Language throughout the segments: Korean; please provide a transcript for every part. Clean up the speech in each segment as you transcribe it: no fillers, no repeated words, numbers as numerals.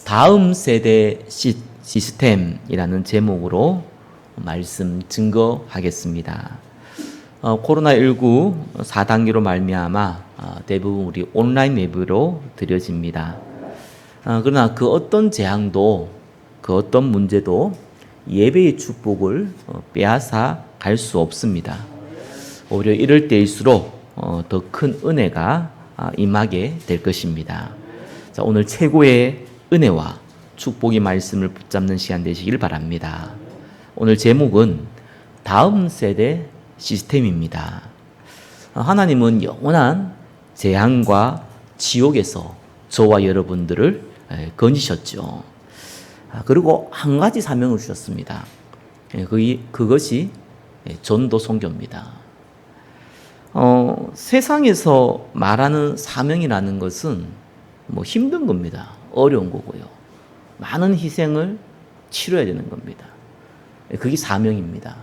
다음 세대 시스템이라는 제목으로 말씀 증거하겠습니다. 코로나19 4단계로 말미암아 대부분 우리 온라인 예배로 드려집니다. 그러나 그 어떤 재앙도 그 어떤 문제도 예배의 축복을 빼앗아 갈 수 없습니다. 오히려 이럴 때일수록 더 큰 은혜가 임하게 될 것입니다. 자, 오늘 최고의 은혜와 축복의 말씀을 붙잡는 시간 되시길 바랍니다. 오늘 제목은 다음 세대 시스템입니다. 하나님은 영원한 재앙과 지옥에서 저와 여러분들을 건지셨죠. 그리고 한 가지 사명을 주셨습니다. 그것이 전도 선교입니다. 세상에서 말하는 사명이라는 것은 힘든 겁니다. 어려운 거고요. 많은 희생을 치러야 되는 겁니다. 그게 사명입니다.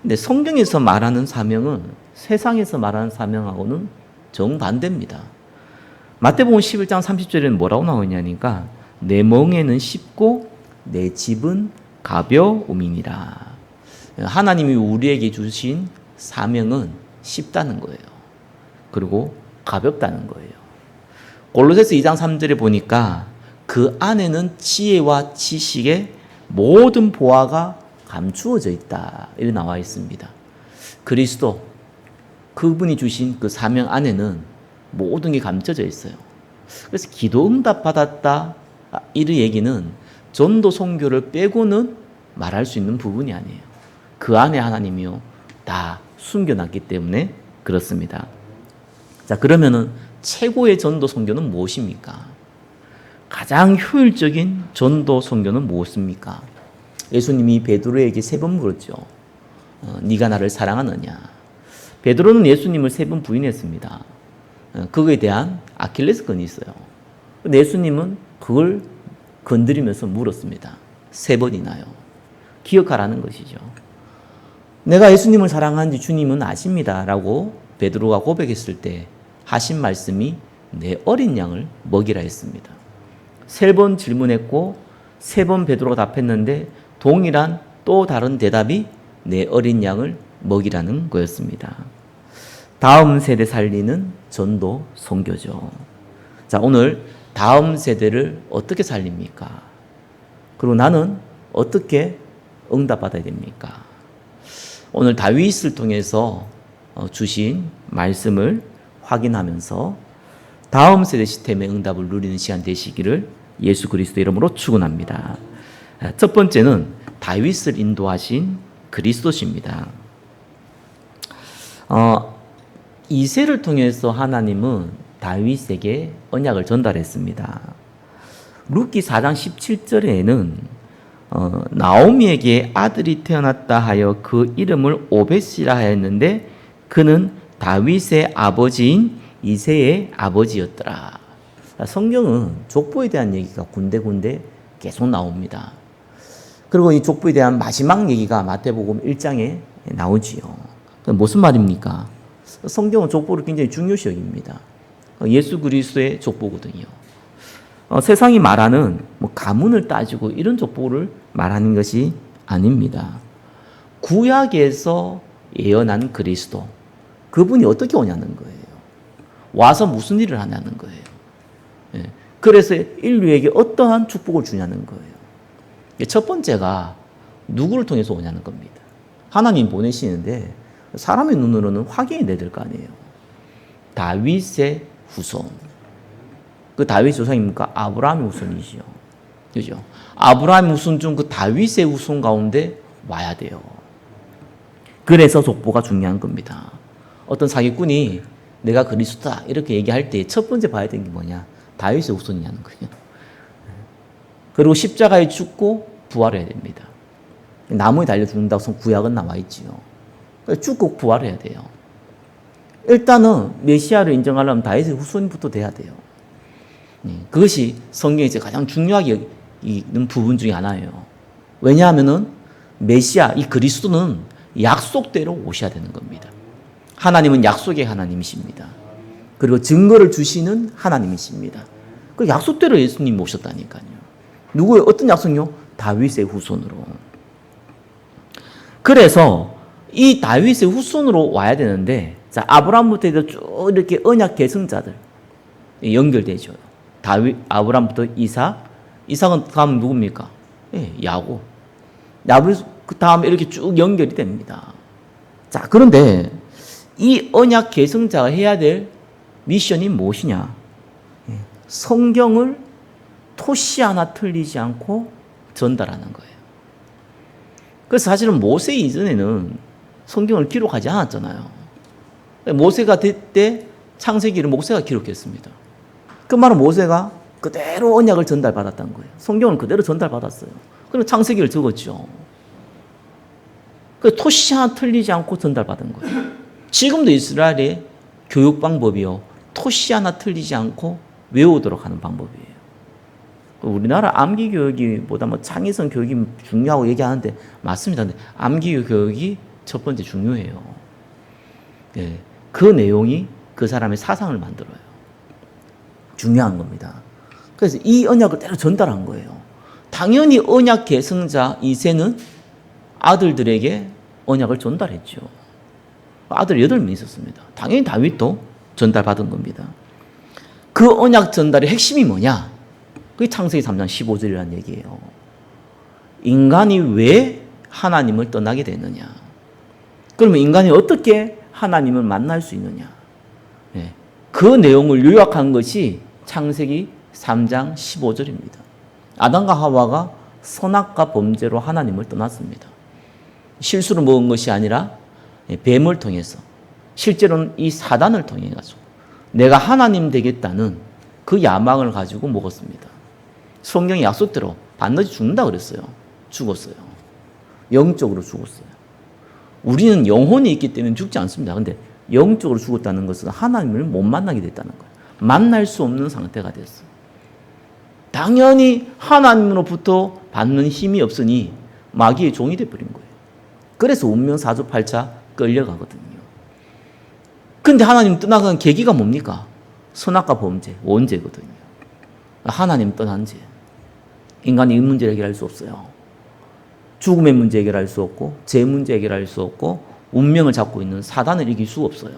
근데 성경에서 말하는 사명은 세상에서 말하는 사명하고는 정반대입니다. 마태복음 11장 30절에는 뭐라고 나오냐니까 내 멍에는 쉽고 내 집은 가벼움이니라. 하나님이 우리에게 주신 사명은 쉽다는 거예요. 그리고 가볍다는 거예요. 골로새서 2장 3절에 보니까 그 안에는 지혜와 지식의 모든 보화가 감추어져 있다. 이렇게 나와 있습니다. 그리스도, 그분이 주신 그 사명 안에는 모든 게 감춰져 있어요. 그래서 기도 응답 받았다. 이 얘기는 전도 선교를 빼고는 말할 수 있는 부분이 아니에요. 그 안에 하나님이요 다 숨겨놨기 때문에 그렇습니다. 자, 그러면은 최고의 전도 선교는 무엇입니까? 가장 효율적인 전도 선교는 무엇입니까? 예수님이 베드로에게 3번 물었죠. 네가 나를 사랑하느냐? 베드로는 예수님을 3번 부인했습니다. 그거에 대한 아킬레스건이 있어요. 예수님은 그걸 건드리면서 물었습니다. 3번이나요. 기억하라는 것이죠. 내가 예수님을 사랑하는지 주님은 아십니다. 라고 베드로가 고백했을 때 하신 말씀이 내 어린 양을 먹이라 했습니다. 3번 질문했고 3번 베드로가 답했는데 동일한 또 다른 대답이 내 어린 양을 먹이라는 거였습니다. 다음 세대 살리는 전도 선교죠. 자, 오늘 다음 세대를 어떻게 살립니까? 그리고 나는 어떻게 응답받아야 됩니까? 오늘 다윗을 통해서 주신 말씀을 확인하면서 다음 세대 시스템의 응답을 누리는 시간 되시기를 예수 그리스도 이름으로 축원합니다. 첫 번째는 다윗을 인도하신 그리스도십니다. 이새를 통해서 하나님은 다윗에게 언약을 전달했습니다. 룻기 4장 17절에는 나오미에게 아들이 태어났다 하여 그 이름을 오벳이라 하였는데 그는 다윗의 아버지인 이새의 아버지였더라. 성경은 족보에 대한 얘기가 군데군데 계속 나옵니다. 그리고 이 족보에 대한 마지막 얘기가 마태복음 1장에 나오지요. 무슨 말입니까? 성경은 족보를 굉장히 중요시 여깁니다. 예수 그리스도의 족보거든요. 세상이 말하는 가문을 따지고 이런 족보를 말하는 것이 아닙니다. 구약에서 예언한 그리스도, 그분이 어떻게 오냐는 거예요. 와서 무슨 일을 하냐는 거예요. 그래서 인류에게 어떠한 축복을 주냐는 거예요. 첫 번째가 누구를 통해서 오냐는 겁니다. 하나님 보내시는데 사람의 눈으로는 확인이 돼야 될 거 아니에요. 다윗의 후손. 그 다윗의 조상입니까? 아브라함의 후손이지요. 그죠? 아브라함의 후손 중 그 다윗의 후손 가운데 와야 돼요. 그래서 족보가 중요한 겁니다. 어떤 사기꾼이 내가 그리스도다 이렇게 얘기할 때 첫 번째 봐야 되는 게 뭐냐? 다윗의 후손이냐는 거예요. 그리고 십자가에 죽고 부활해야 됩니다. 나무에 달려 죽는다고 구약은 나와 있지요. 죽고 부활해야 돼요. 일단은 메시아를 인정하려면 다윗의 후손부터 돼야 돼요. 그것이 성경에서 가장 중요하게 있는 부분 중에 하나예요. 왜냐하면은 메시아, 이 그리스도는 약속대로 오셔야 되는 겁니다. 하나님은 약속의 하나님이십니다. 그리고 증거를 주시는 하나님이십니다. 그 약속대로 예수님이 오셨다니까요. 누구의 어떤 약속요? 다윗의 후손으로. 그래서 이 다윗의 후손으로 와야 되는데, 자, 아브라함부터 쭉 이렇게 언약 계승자들 연결되죠. 아브라함부터 이삭은 다음 누굽니까? 예, 야곱. 그 다음에 이렇게 쭉 연결이 됩니다. 자, 그런데 이 언약 계승자가 해야 될 미션이 무엇이냐? 성경을 토시 하나 틀리지 않고 전달하는 거예요. 그래서 사실은 모세 이전에는 성경을 기록하지 않았잖아요. 모세가 될 때 창세기를 모세가 기록했습니다. 그 말은 모세가 그대로 언약을 전달받았다는 거예요. 성경을 그대로 전달받았어요. 그래서 창세기를 적었죠. 그 토시 하나 틀리지 않고 전달받은 거예요. 지금도 이스라엘의 교육 방법이요, 토시 하나 틀리지 않고 외우도록 하는 방법이에요. 우리나라 암기 교육이보다 창의성 교육이 중요하고 얘기하는데 맞습니다. 근데 암기 교육이 첫 번째 중요해요. 네, 그 내용이 그 사람의 사상을 만들어요. 중요한 겁니다. 그래서 이 언약을 때로 전달한 거예요. 당연히 언약 계승자 이새는 아들들에게 언약을 전달했죠. 아들 8명 있었습니다. 당연히 다윗도 전달받은 겁니다. 그 언약 전달의 핵심이 뭐냐? 그게 창세기 3장 15절이라는 얘기예요. 인간이 왜 하나님을 떠나게 됐느냐? 그러면 인간이 어떻게 하나님을 만날 수 있느냐? 네. 그 내용을 요약한 것이 창세기 3장 15절입니다. 아담과 하와가 선악과 범죄로 하나님을 떠났습니다. 실수로 먹은 것이 아니라 뱀을 통해서, 실제로는 이 사단을 통해 가지고 내가 하나님 되겠다는 그 야망을 가지고 먹었습니다. 성경의 약속대로 반드시 죽는다 그랬어요. 죽었어요. 영적으로 죽었어요. 우리는 영혼이 있기 때문에 죽지 않습니다. 그런데 영적으로 죽었다는 것은 하나님을 못 만나게 됐다는 거예요. 만날 수 없는 상태가 됐어요. 당연히 하나님으로부터 받는 힘이 없으니 마귀의 종이 되어버린 거예요. 그래서 운명 사주팔자 끌려가거든요. 근데 하나님 떠나간 계기가 뭡니까? 선악과 범죄, 원죄거든요. 하나님 떠난 죄. 인간이 이 문제를 해결할 수 없어요. 죽음의 문제 해결할 수 없고, 죄 문제 해결할 수 없고, 운명을 잡고 있는 사단을 이길 수 없어요.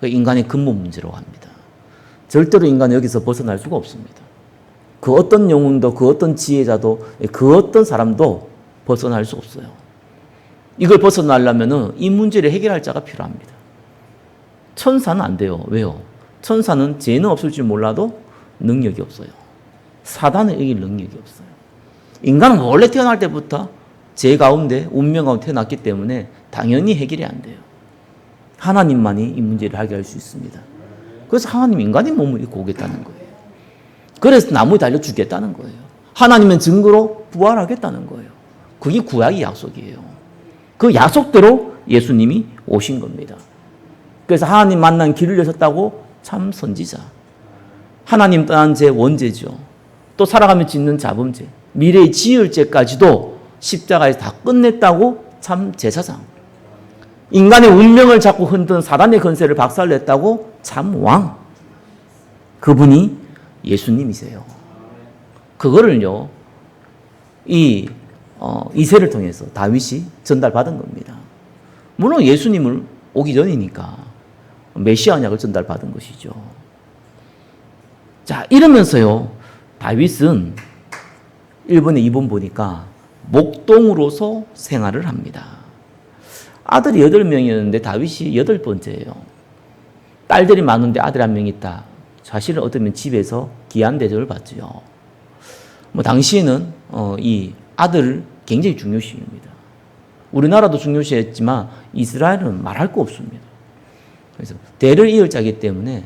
인간의 근본 문제라고 합니다. 절대로 인간은 여기서 벗어날 수가 없습니다. 그 어떤 영웅도, 그 어떤 지혜자도, 그 어떤 사람도 벗어날 수 없어요. 이걸 벗어나려면 이 문제를 해결할 자가 필요합니다. 천사는 안 돼요. 왜요? 천사는 죄는 없을지 몰라도 능력이 없어요. 사단을 이길 능력이 없어요. 인간은 원래 태어날 때부터 죄 가운데, 운명 가운데 태어났기 때문에 당연히 해결이 안 돼요. 하나님만이 이 문제를 해결할 수 있습니다. 그래서 하나님 인간의 몸을 입고 오겠다는 거예요. 그래서 나무에 달려 죽겠다는 거예요. 하나님은 증거로 부활하겠다는 거예요. 그게 구약의 약속이에요. 그 약속대로 예수님이 오신 겁니다. 그래서 하나님 만난 길을 여셨다고 참 선지자. 하나님 떠난 죄 원죄죠. 또 살아가며 짓는 자범죄, 미래의 지을 죄까지도 십자가에서 다 끝냈다고 참 제사장. 인간의 운명을 잡고 흔든 사단의 건세를 박살냈다고 참 왕. 그분이 예수님이세요. 그거를요, 이새를 통해서 다윗이 전달받은 겁니다. 물론 예수님을 오기 전이니까 메시아 언약을 전달받은 것이죠. 자, 이러면서요, 다윗은 1번에 2번 보니까 목동으로서 생활을 합니다. 아들이 8명이었는데 다윗이 8번째예요. 딸들이 많은데 아들 1명 있다. 사실은 어쩌면 집에서 귀한 대접을 받죠. 당시에는 이 아들을 굉장히 중요시합니다. 우리나라도 중요시했지만 이스라엘은 말할 거 없습니다. 그래서 대를 이을 자이기 때문에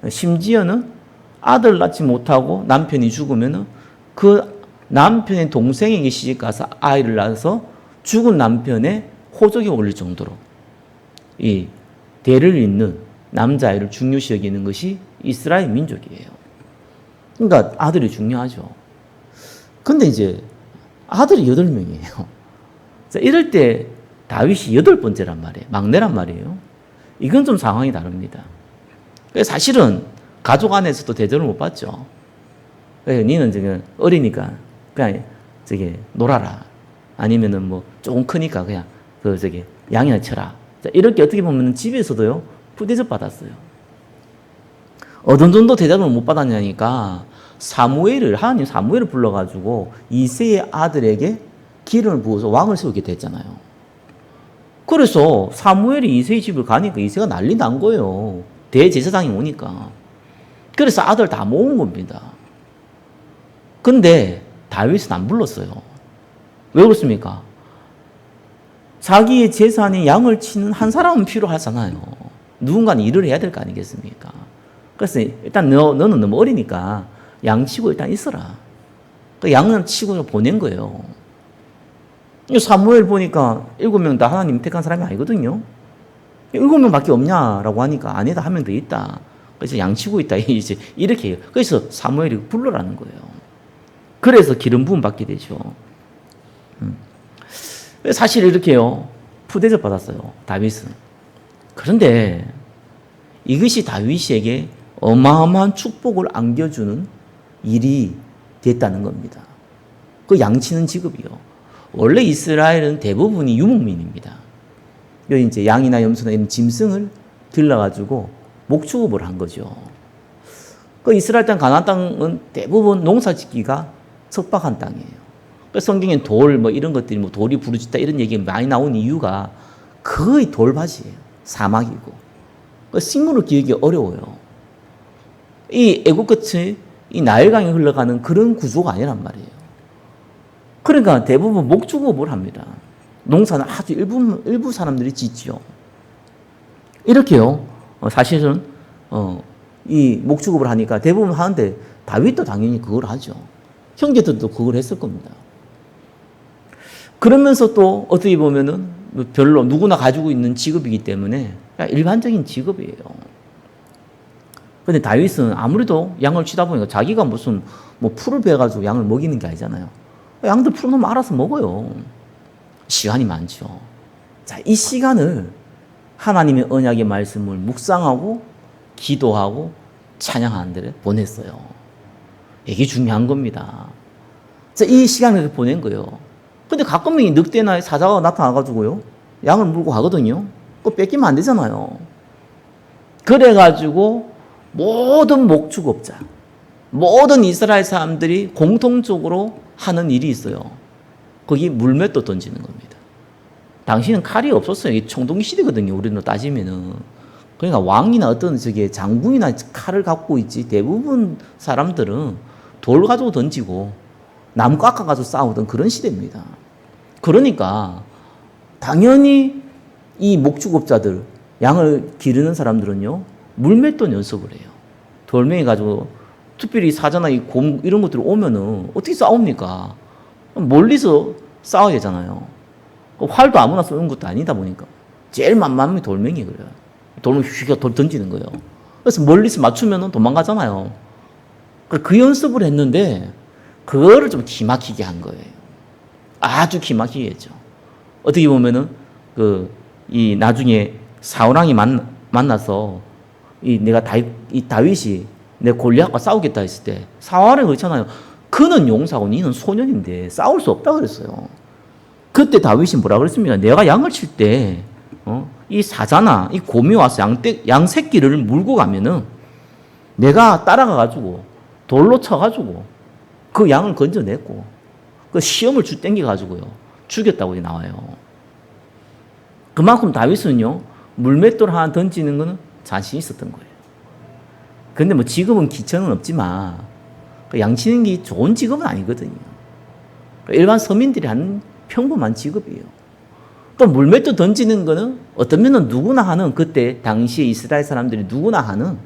심지어는 아들 낳지 못하고 남편이 죽으면 그 남편의 동생에게 시집가서 아이를 낳아서 죽은 남편의 호적에 올릴 정도로 이 대를 잇는 남자아이를 중요시 여기는 것이 이스라엘 민족이에요. 그러니까 아들이 중요하죠. 근데 이제 아들이 8명이에요. 이럴 때 다윗이 8번째란 말이에요. 막내란 말이에요. 이건 좀 상황이 다릅니다. 사실은 가족 안에서도 대접을 못 받죠. 니는 지금 어리니까 그냥 놀아라. 아니면은 뭐 조금 크니까 그냥 양이나 쳐라. 자, 이렇게 어떻게 보면 집에서도요 푸대접 받았어요. 어느 정도 대접을 못 받았냐니까 하나님 사무엘을 불러가지고 이새의 아들에게 기름을 부어서 왕을 세우게 됐잖아요. 그래서 사무엘이 이새의 집을 가니까 이새가 난리 난 거예요. 대제사장이 오니까. 그래서 아들 다 모은 겁니다. 근데 다윗은 안 불렀어요. 왜 그렇습니까? 자기의 재산에 양을 치는 한 사람은 필요하잖아요. 누군가는 일을 해야 될 거 아니겠습니까? 그래서 일단 너는 너무 어리니까 양 치고 일단 있어라. 그 양은 치고 보낸 거예요. 사무엘 보니까 7명 다 하나님 택한 사람이 아니거든요. 7명밖에 없냐라고 하니까 아니다, 한 명 더 있다. 그래서 양 치고 있다. 이제 이렇게 해요. 그래서 사무엘이 불러라는 거예요. 그래서 기름 부음 받게 되죠. 사실 이렇게요. 푸대접 받았어요. 다윗은. 그런데 이것이 다윗에게 어마어마한 축복을 안겨주는 일이 됐다는 겁니다. 그 양치는 직업이요. 원래 이스라엘은 대부분이 유목민입니다. 여기 이제 양이나 염소나 이런 짐승을 길러가지고 목축업을 한 거죠. 그 이스라엘 땅 가나안 땅은 대부분 농사 짓기가 척박한 땅이에요. 성경엔 돌 이런 것들이 돌이 부르짖다 이런 얘기 많이 나온 이유가 거의 돌밭이에요. 사막이고 식물을 기르기 어려워요. 이 애국같이 이 나일강이 흘러가는 그런 구조가 아니란 말이에요. 그러니까 대부분 목축업을 합니다. 농사는 아주 일부 사람들이 짓지요. 이렇게요. 사실은 이 목축업을 하니까 대부분 하는데 다윗도 당연히 그걸 하죠. 형제들도 그걸 했을 겁니다. 그러면서 또 어떻게 보면은 별로 누구나 가지고 있는 직업이기 때문에 일반적인 직업이에요. 근데 다윗은 아무래도 양을 치다 보니까 자기가 무슨 풀을 베가지고 양을 먹이는 게 아니잖아요. 양들 풀어놓으면 알아서 먹어요. 시간이 많죠. 자, 이 시간을 하나님의 언약의 말씀을 묵상하고 기도하고 찬양하는 데를 보냈어요. 이게 중요한 겁니다. 자, 이 시간을 보낸 거예요. 근데 가끔은 이 늑대나 사자가 나타나가지고요, 양을 물고 가거든요. 그거 뺏기면 안 되잖아요. 그래가지고 모든 목축업자, 모든 이스라엘 사람들이 공통적으로 하는 일이 있어요. 거기 물맷도 던지는 겁니다. 당시는 칼이 없었어요. 이게 청동기 시대거든요. 우리로 따지면은. 그러니까 왕이나 어떤 장군이나 칼을 갖고 있지, 대부분 사람들은 돌 가지고 던지고 나무 깎아가지고 싸우던 그런 시대입니다. 그러니까 당연히 이 목축업자들, 양을 기르는 사람들은요, 물맷돈 연습을 해요. 돌멩이 가지고 특별히 사자나 이 곰 이런 것들 오면은 어떻게 싸웁니까? 멀리서 싸워야 되잖아요. 활도 아무나 쏘는 것도 아니다 보니까 제일 만만한 게 돌멩이 그래요. 돌멩이 휘가 돌 던지는 거예요. 그래서 멀리서 맞추면은 도망가잖아요. 그 연습을 했는데 그거를 좀 기막히게 한 거예요. 아주 기막히게 했죠. 어떻게 보면은 이 나중에 사울왕이 만나서 이 다윗이 내 골리앗과 싸우겠다 했을 때 사울은 그렇잖아요. 그는 용사고 니는 소년인데 싸울 수 없다 그랬어요. 그때 다윗이 뭐라 그랬습니까? 내가 양을 칠 때 이 사자나 이 곰이 와서 양 새끼를 물고 가면은 내가 따라가 가지고 돌로 쳐 가지고 그 양을 건져냈고 그 시험을 땡겨 가지고요 죽였다고 나와요. 그만큼 다윗은요 물맷돌 하나 던지는 거는 자신 있었던 거예요. 근데 지금은 기천은 없지만 양치는 게 좋은 직업은 아니거든요. 일반 서민들이 하는 평범한 직업이에요. 또 물맷돌 던지는 거는 어떤 면은 누구나 하는, 그때 당시에 이스라엘 사람들이 누구나 하는,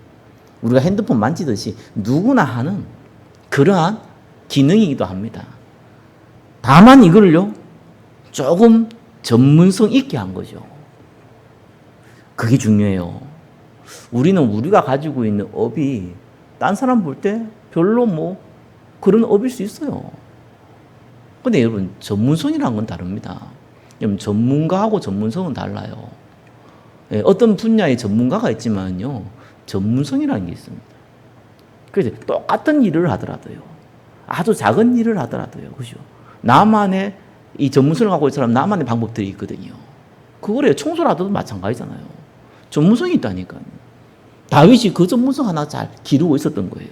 우리가 핸드폰 만지듯이 누구나 하는 그러한 기능이기도 합니다. 다만 이거를요 조금 전문성 있게 한 거죠. 그게 중요해요. 우리가 가지고 있는 업이 딴 사람 볼 때 별로 그런 업일 수 있어요. 근데 여러분, 전문성이라는 건 다릅니다. 여러분, 전문가하고 전문성은 달라요. 예, 어떤 분야의 전문가가 있지만요, 전문성이라는 게 있습니다. 그래서 똑같은 일을 하더라도요, 아주 작은 일을 하더라도요. 그죠? 나만의 이 전문성을 갖고 있는 사람 나만의 방법들이 있거든요. 그거래요. 청소를 하더라도 마찬가지잖아요. 전문성이 있다니까요. 다윗이 그 전문성 하나 잘 기르고 있었던 거예요.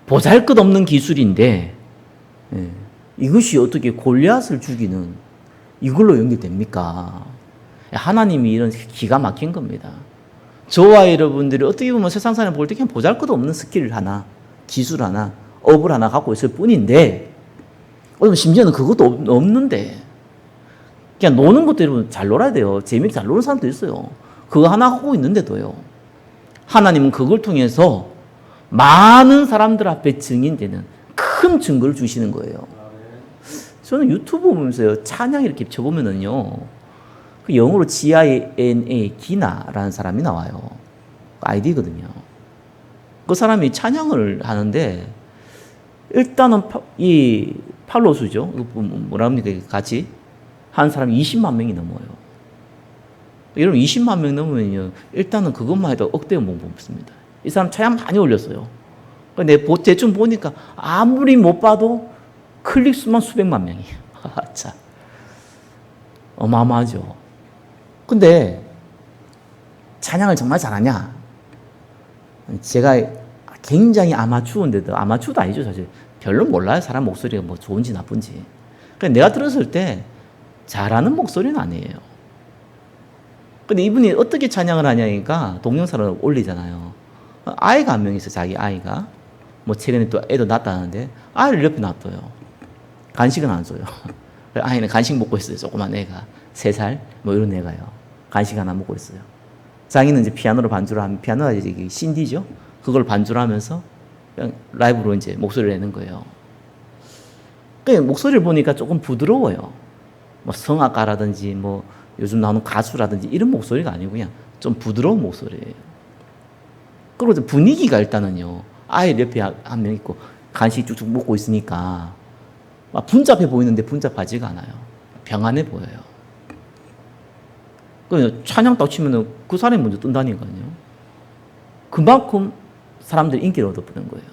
보잘것없는 기술인데 이것이 어떻게 골리앗을 죽이는 이걸로 연결됩니까? 하나님이 이런 기가 막힌 겁니다. 저와 여러분들이 어떻게 보면 세상 사람 볼 때 그냥 보잘것없는 스킬 하나, 기술 하나, 업을 하나 갖고 있을 뿐인데 심지어는 그것도 없는데 그냥 노는 것도 여러분 잘 놀아야 돼요. 재미있게 잘 노는 사람도 있어요. 그거 하나 갖고 있는데도요. 하나님은 그걸 통해서 많은 사람들 앞에 증인되는 큰 증거를 주시는 거예요. 저는 유튜브 보면서요. 찬양 이렇게 쳐보면은요. 그 영어로 G-I-N-A, 기나라는 사람이 나와요. 아이디거든요. 그 사람이 찬양을 하는데 일단은 이 팔로수죠. 뭐라 합니까? 같이 한 사람이 20만 명이 넘어요. 여러분 20만 명 넘으면요. 일단은 그것만 해도 억대의 못 뽑습니다. 이 사람 찬양 많이 올렸어요. 근데 대충 보니까 아무리 못 봐도 클릭 수만 수백만 명이에요. 자, 어마어마하죠. 근데 찬양을 정말 잘하냐? 제가 굉장히 아마추어인데도 아마추어도 아니죠 사실. 별로 몰라요. 사람 목소리가 뭐 좋은지 나쁜지. 그러니까 내가 들었을 때 잘하는 목소리는 아니에요. 근데 이분이 어떻게 찬양을 하냐니까 동영상을 올리잖아요. 아이가 한 명 있어요. 자기 아이가. 뭐 최근에 또 애도 낳았다는데 아이를 옆에 놔둬요. 간식은 안 줘요. 아이는 간식 먹고 있어요. 조그만 애가. 3살 뭐 이런 애가요. 간식 하나 먹고 있어요. 자기는 이제 피아노를 반주를 하면 피아노가 이제 신디죠. 그걸 반주를 하면서 그냥 라이브로 이제 목소리를 내는 거예요. 그러니까 목소리를 보니까 조금 부드러워요. 뭐 성악가라든지 뭐 요즘 나오는 가수라든지 이런 목소리가 아니고 그냥 좀 부드러운 목소리예요. 그리고 분위기가 일단은요. 아이 옆에 한 명 있고 간식 쭉쭉 먹고 있으니까 막 분잡해 보이는데 분잡하지가 않아요. 평안해 보여요. 그 찬양 딱 치면은 그 사람이 먼저 뜬다니까요. 그만큼 사람들이 인기를 얻어버린 거예요.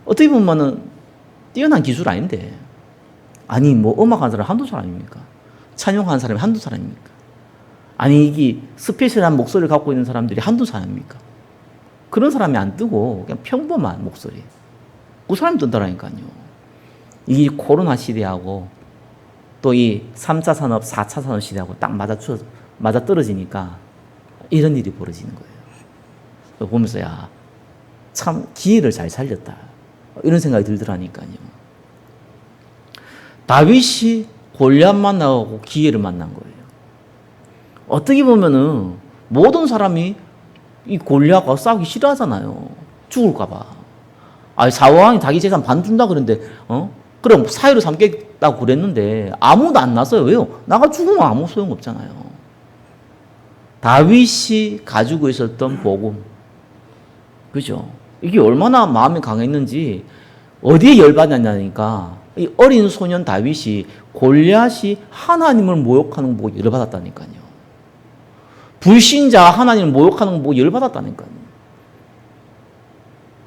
어떻게 보면은 뛰어난 기술 아닌데 아니 뭐 음악하는 사람 한두 사람입니까? 찬양하는 사람이 한두 사람입니까? 아니 이게 스페셜한 목소리를 갖고 있는 사람들이 한두 사람입니까? 그런 사람이 안 뜨고 그냥 평범한 목소리 그 사람이 뜬다라니까요. 이 코로나 시대하고 또 이 3차 산업, 4차 산업 시대하고 딱 맞아 떨어지니까 이런 일이 벌어지는 거예요. 보면서 야, 참 기회를 잘 살렸다. 이런 생각이 들더라니까요. 다윗이 골리앗 만나고 기회를 만난 거예요. 어떻게 보면은 모든 사람이 이 골리앗과 싸우기 싫어하잖아요. 죽을까 봐. 아니 사왕이 자기 재산 반 준다 그랬는데 그럼 사유로 삼겠다고 그랬는데 아무도 안 나서요. 왜요? 나가 죽으면 아무 소용 없잖아요. 다윗이 가지고 있었던 복음. 그죠? 이게 얼마나 마음이 강했는지 어디에 열받았냐니까 이 어린 소년 다윗이 골리앗이 하나님을 모욕하는 거 보고 열받았다니까요. 불신자 하나님을 모욕하는 거 보고 열받았다니까요.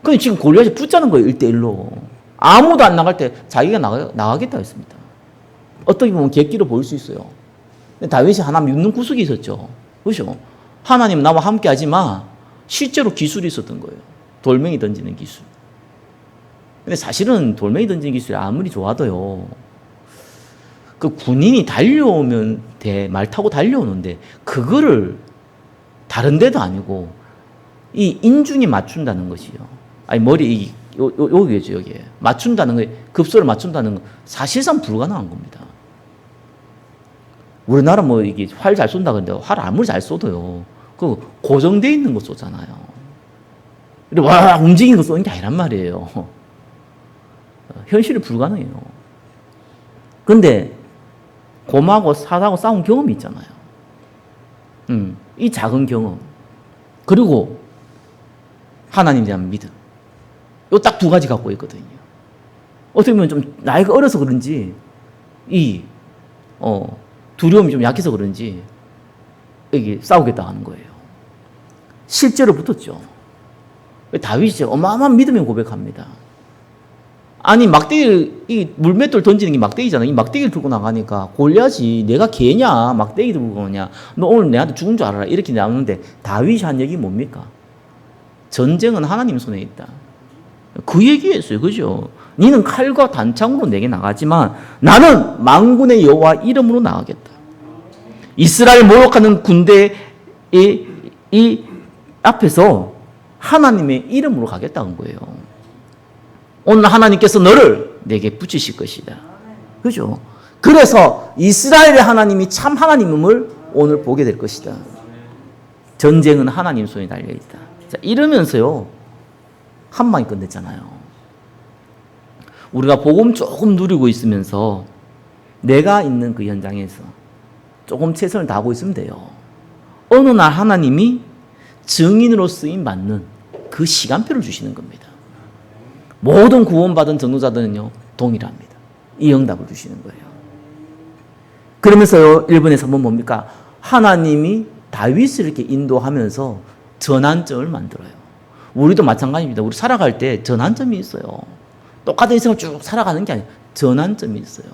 근데 지금 골리앗이 붙자는 거예요. 1대1로. 아무도 안 나갈 때 자기가 나가겠다 했습니다. 어떻게 보면 객기로 보일 수 있어요. 다윗이 하나 믿는 구석이 있었죠. 그렇죠? 하나님 나와 함께 하지 마. 실제로 기술이 있었던 거예요. 돌멩이 던지는 기술. 근데 사실은 돌멩이 던지는 기술이 아무리 좋아도요. 그 군인이 달려오면 말 타고 달려오는데 그거를 다른 데도 아니고 이 인중에 맞춘다는 것이요. 아니 머리 여기죠, 여기에. 맞춘다는 거, 급소를 맞춘다는 거, 사실상 불가능한 겁니다. 우리나라 뭐, 이게 활 잘 쏜다 그러는데, 활 아무리 잘 쏘도요. 그 고정되어 있는 거 쏘잖아요. 와, 움직이는 거 쏘는 게 아니란 말이에요. 현실이 불가능해요. 근데, 곰하고 사자하고 싸운 경험이 있잖아요. 이 작은 경험. 그리고, 하나님에 대한 믿음. 요 딱 두 가지 갖고 있거든요. 어떻게 보면 좀 나이가 어려서 그런지 두려움이 좀 약해서 그런지 여기 싸우겠다 하는 거예요. 실제로 붙었죠. 다윗이 어마어마한 믿음의 고백합니다. 아니 막대기 이 물맷돌 던지는 게 막대기잖아. 이 막대기를 들고 나가니까 골리앗이 내가 개냐 막대기 들고 오냐 너 오늘 내한테 죽은 줄 알아라 이렇게 나오는데 다윗이 한 얘기 뭡니까? 전쟁은 하나님 손에 있다. 그 얘기였어요. 그죠? 니는 칼과 단창으로 내게 나가지만 나는 만군의 여호와 이름으로 나가겠다. 이스라엘 모욕하는 군대의 이 앞에서 하나님의 이름으로 가겠다는 거예요. 오늘 하나님께서 너를 내게 붙이실 것이다. 그죠? 그래서 이스라엘의 하나님이 참 하나님임을 오늘 보게 될 것이다. 전쟁은 하나님 손에 달려있다. 자, 이러면서요, 한 방에 끝냈잖아요. 우리가 복음 조금 누리고 있으면서 내가 있는 그 현장에서 조금 최선을 다하고 있으면 돼요. 어느 날 하나님이 증인으로 쓰임 받는 그 시간표를 주시는 겁니다. 모든 구원받은 전도자들은요, 동일합니다. 이 응답을 주시는 거예요. 그러면서요, 1번에서 보면 뭡니까? 하나님이 다윗을 이렇게 인도하면서 전환점을 만들어요. 우리도 마찬가지입니다. 우리 살아갈 때 전환점이 있어요. 똑같은 인생을 쭉 살아가는 게 아니에요. 전환점이 있어요.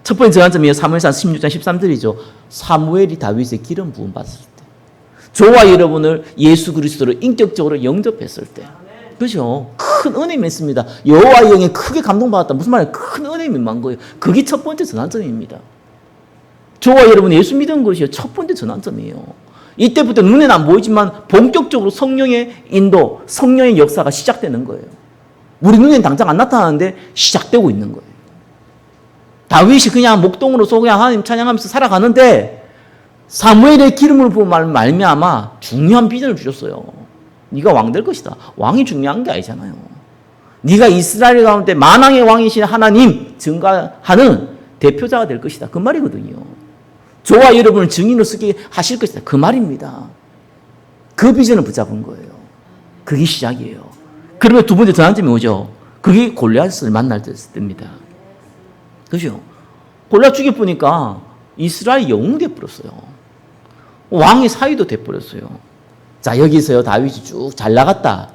첫 번째 전환점이 사무엘상 16장 13절이죠. 사무엘이 다윗의 기름 부음 받았을 때. 저와 여러분을 예수 그리스도로 인격적으로 영접했을 때. 그죠? 큰 은혜가 있습니다. 여호와의 영에 크게 감동받았다. 무슨 말이에요? 큰 은혜가 임한 거예요. 그게 첫 번째 전환점입니다. 저와 여러분이 예수 믿은 것이 첫 번째 전환점이에요. 이때부터 눈에는 안 보이지만 본격적으로 성령의 인도, 성령의 역사가 시작되는 거예요. 우리 눈에는 당장 안 나타나는데 시작되고 있는 거예요. 다윗이 그냥 목동으로서 그냥 하나님 찬양하면서 살아가는데 사무엘의 기름을 부은 말미암아 중요한 비전을 주셨어요. 네가 왕 될 것이다. 왕이 중요한 게 아니잖아요. 네가 이스라엘 가운데 만왕의 왕이신 하나님 증가하는 대표자가 될 것이다. 그 말이거든요. 저와 여러분을 증인으로 쓰게 하실 것이다. 그 말입니다. 그 비전을 붙잡은 거예요. 그게 시작이에요. 그러면 두 번째 전환점이 오죠. 그게 골리앗을 만날 때입니다. 그죠? 골리앗 죽여보니까 이스라엘 영웅이 돼버렸어요. 왕의 사위도 돼버렸어요. 자, 여기서요, 다윗이 쭉 잘 나갔다.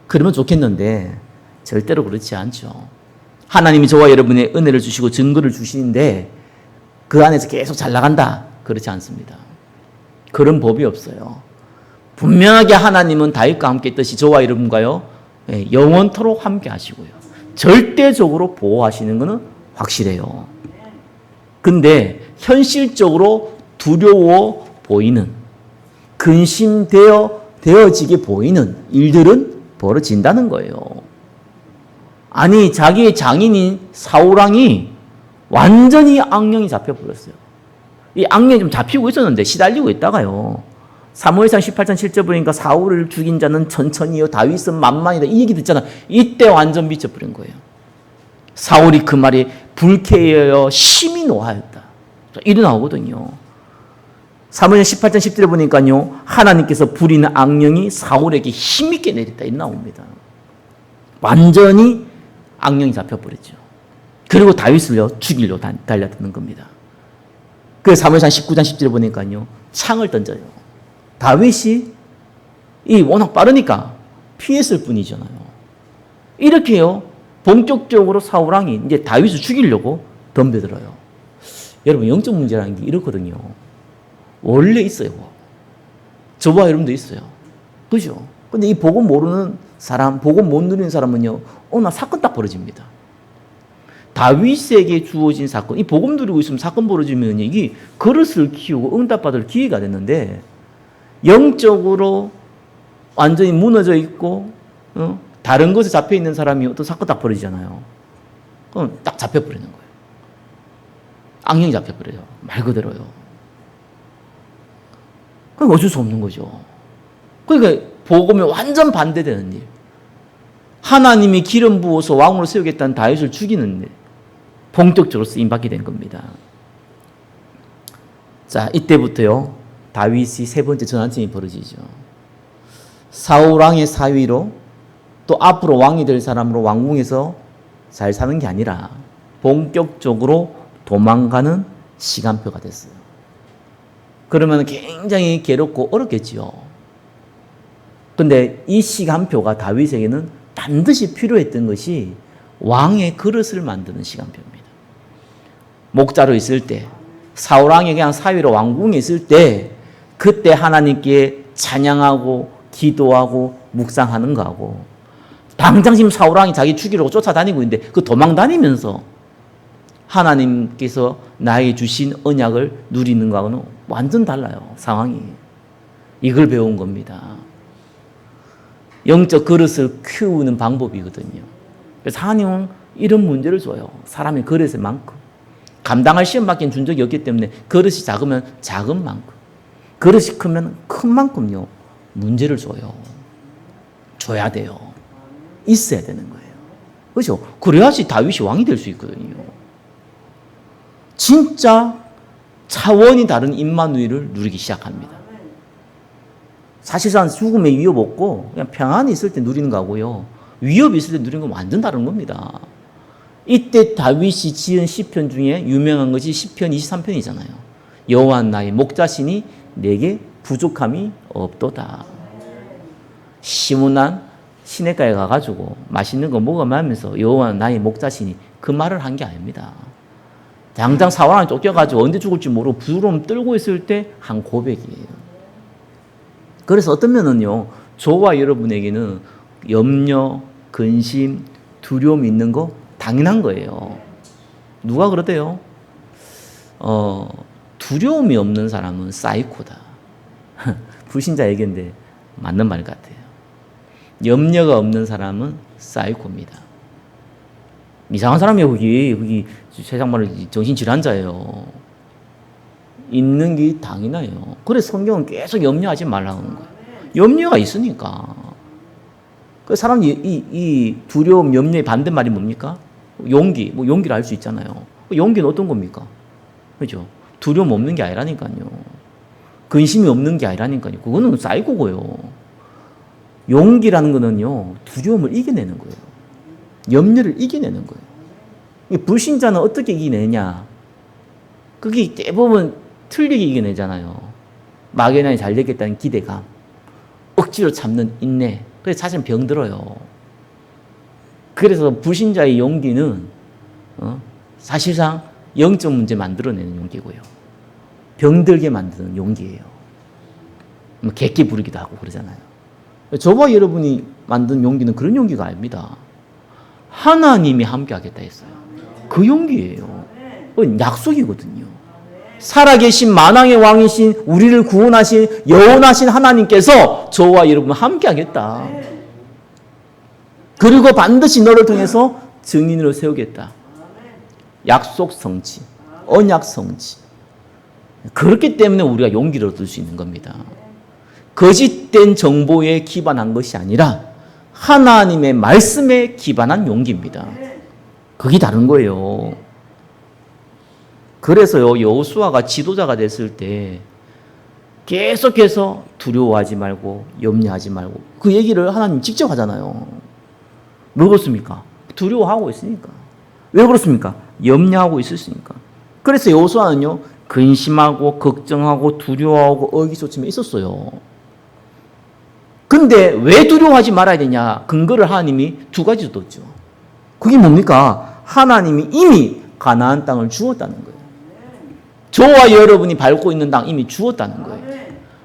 그러면 좋겠는데, 절대로 그렇지 않죠. 하나님이 저와 여러분의 은혜를 주시고 증거를 주시는데, 그 안에서 계속 잘 나간다. 그렇지 않습니다. 그런 법이 없어요. 분명하게 하나님은 다윗과 함께 있듯이 저와 여러분과요, 영원토록 함께 하시고요. 절대적으로 보호하시는 것은 확실해요. 근데, 현실적으로 두려워 보이는, 근심되어지게 보이는 일들은 벌어진다는 거예요. 아니, 자기의 장인인 사울왕이 완전히 악령이 잡혀버렸어요. 이 악령이 좀 잡히고 있었는데 시달리고 있다가요. 사무엘상 18장 7절 보니까 사울을 죽인 자는 천천히요 다윗은 만만이다. 이 얘기 듣잖아. 이때 완전 미쳐버린 거예요. 사울이 그 말에 불쾌하여 심히 노하였다. 이래 나오거든요. 사무엘 18장 10절에 보니까요. 하나님께서 부리는 악령이 사울에게 힘있게 내렸다. 이래 나옵니다. 완전히 악령이 잡혀버렸죠. 그리고 다윗을요. 죽이려 달려드는 겁니다. 그래서 사무엘상 19장 10절에 보니까요. 창을 던져요. 다윗이 워낙 빠르니까 피했을 뿐이잖아요. 이렇게요. 본격적으로 사울왕이 이제 다윗을 죽이려고 덤벼들어요. 여러분 영적 문제라는 게 이렇거든요. 원래 있어요. 저와 여러분도 있어요. 그죠? 근데 이 복음 모르는 사람, 복음 못 누리는 사람은요, 어느 날 사건 딱 벌어집니다. 다윗에게 주어진 사건, 이 복음 누리고 있으면 사건 벌어지면 이게 그릇을 키우고 응답받을 기회가 됐는데, 영적으로 완전히 무너져 있고, 다른 것에 잡혀 있는 사람이 어떤 사건 딱 벌어지잖아요. 그럼 딱 잡혀버리는 거예요. 악령이 잡혀버려요. 말 그대로요. 그러니까 어쩔 수 없는 거죠. 그러니까 복음에 완전 반대되는 일. 하나님이 기름 부어서 왕으로 세우겠다는 다윗을 죽이는 일. 본격적으로 쓰임받게 된 겁니다. 자, 이때부터요. 다윗이 세 번째 전환점이 벌어지죠. 사울 왕의 사위로 또 앞으로 왕이 될 사람으로 왕궁에서 잘 사는 게 아니라 본격적으로 도망가는 시간표가 됐어요. 그러면 굉장히 괴롭고 어렵겠지요. 근데 이 시간표가 다윗에게는 반드시 필요했던 것이 왕의 그릇을 만드는 시간표입니다. 목자로 있을 때, 사울왕이 그냥 사위로 왕궁에 있을 때, 그때 하나님께 찬양하고 기도하고 묵상하는 거하고, 당장 지금 사울왕이 자기 죽이려고 쫓아다니고 있는데 그 도망 다니면서 하나님께서 나에게 주신 언약을 누리는 거하고는 완전 달라요, 상황이. 이걸 배운 겁니다. 영적 그릇을 키우는 방법이거든요. 그래서 하나님은 이런 문제를 줘요. 사람의 그릇의 만큼. 감당할 시험밖에 준 적이 없기 때문에 그릇이 작으면 작은 만큼, 그릇이 크면 큰 만큼요, 문제를 줘요. 줘야 돼요. 있어야 되는 거예요. 그렇죠? 그래야지 다윗이 왕이 될 수 있거든요. 진짜 차원이 다른 임마누엘을 누리기 시작합니다. 사실상 죽음의 위협 없고 그냥 평안이 있을 때 누리는 거고요. 위협이 있을 때 누리는 건 완전 다른 겁니다. 이때 다윗이 지은 시편 중에 유명한 것이 시편 23편이잖아요. 여호와 나의 목자시니 내게 부족함이 없도다. 시므난 시냇가에 가가지고 맛있는 거 먹으면서 여호와 나의 목자시니 그 말을 한 게 아닙니다. 당장 사울왕이 쫓겨가지고 언제 죽을지 모르고 부러움 떨고 있을 때 한 고백이에요. 그래서 어떤 면은요, 저와 여러분에게는 염려, 근심, 두려움이 있는 거 당연한 거예요. 누가 그러대요? 두려움이 없는 사람은 사이코다. 불신자 얘기인데 맞는 말 같아요. 염려가 없는 사람은 사이코입니다. 이상한 사람이에요, 거기 세상 말로 정신질환자예요. 있는 게 당연해요. 그래서 성경은 계속 염려하지 말라는 거예요. 염려가 있으니까. 그 사람이 이 두려움, 염려의 반대말이 뭡니까? 용기, 용기를 알 수 있잖아요. 용기는 어떤 겁니까? 그죠? 두려움 없는 게 아니라니까요. 근심이 없는 게 아니라니까요. 그거는 사이코고요. 용기라는 거는요, 두려움을 이겨내는 거예요. 염려를 이겨내는 거예요. 불신자는 어떻게 이겨내냐? 그게 대부분 틀리게 이겨내잖아요. 막연하게 잘 되겠다는 기대감, 억지로 참는 인내. 그래서 사실 병들어요. 그래서 불신자의 용기는 사실상 영적 문제 만들어내는 용기고요. 병들게 만드는 용기예요. 객기 부리기도 하고 그러잖아요. 저와 여러분이 만든 용기는 그런 용기가 아닙니다. 하나님이 함께 하겠다 했어요. 그 용기예요. 약속이거든요. 살아계신 만왕의 왕이신 우리를 구원하신 영원하신 하나님께서 저와 여러분을 함께 하겠다. 그리고 반드시 너를 통해서 증인으로 세우겠다. 약속 성취, 언약 성취. 그렇기 때문에 우리가 용기를 얻을 수 있는 겁니다. 거짓된 정보에 기반한 것이 아니라 하나님의 말씀에 기반한 용기입니다. 그게 다른 거예요. 그래서요, 여호수아가 지도자가 됐을 때 계속해서 두려워하지 말고 염려하지 말고 그 얘기를 하나님 직접 하잖아요. 왜 그렇습니까? 두려워하고 있으니까. 왜 그렇습니까? 염려하고 있었으니까. 그래서 여호수아는요, 근심하고 걱정하고 두려워하고 의기소침해 있었어요. 근데 왜 두려워하지 말아야 되냐? 근거를 하나님이 두 가지 뒀죠. 그게 뭡니까? 하나님이 이미 가나안 땅을 주었다는 거예요. 저와 여러분이 밟고 있는 땅 이미 주었다는 거예요.